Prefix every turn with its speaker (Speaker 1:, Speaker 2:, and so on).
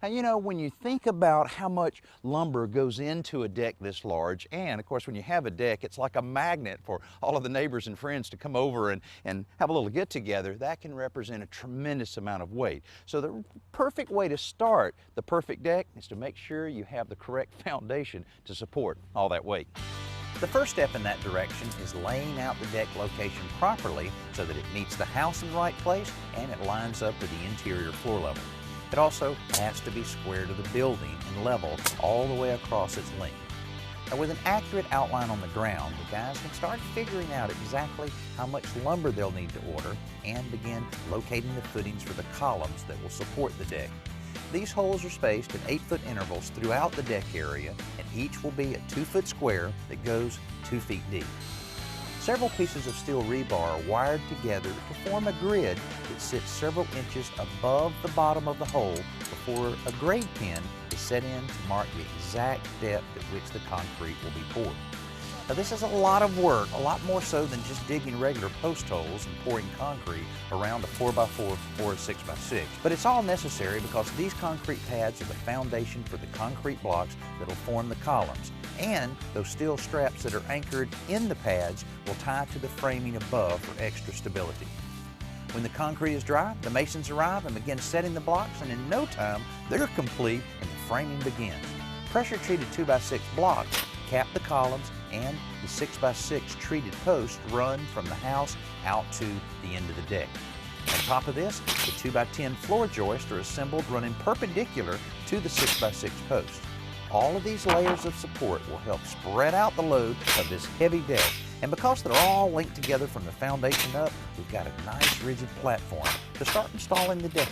Speaker 1: Now, you know, when you think about how much lumber goes into a deck this large, and of course, when you have a deck, it's like a magnet for all of the neighbors and friends to come over and have a little get together, that can represent a tremendous amount of weight. So the perfect way to start the perfect deck is to make sure you have the correct foundation to support all that weight. The first step in that direction is laying out the deck location properly so that it meets the house in the right place and it lines up with the interior floor level. It also has to be square to the building and level all the way across its length. Now, with an accurate outline on the ground, the guys can start figuring out exactly how much lumber they'll need to order and begin locating the footings for the columns that will support the deck. These holes are spaced at 8-foot intervals throughout the deck area, and each will be a 2-foot square that goes 2 feet deep. Several pieces of steel rebar are wired together to form a grid that sits several inches above the bottom of the hole before a grade pin is set in to mark the exact depth at which the concrete will be poured. Now, this is a lot of work, a lot more so than just digging regular post holes and pouring concrete around a 4x4 or a 6x6. But it's all necessary because these concrete pads are the foundation for the concrete blocks that will form the columns. And those steel straps that are anchored in the pads will tie to the framing above for extra stability. When the concrete is dry, the masons arrive and begin setting the blocks, and in no time, they're complete and the framing begins. Pressure-treated 2x6 blocks cap the columns, and the 6x6 treated posts run from the house out to the end of the deck. On top of this, the 2x10 floor joists are assembled running perpendicular to the 6x6 post. All of these layers of support will help spread out the load of this heavy deck, and because they're all linked together from the foundation up, we've got a nice rigid platform to start installing the deck.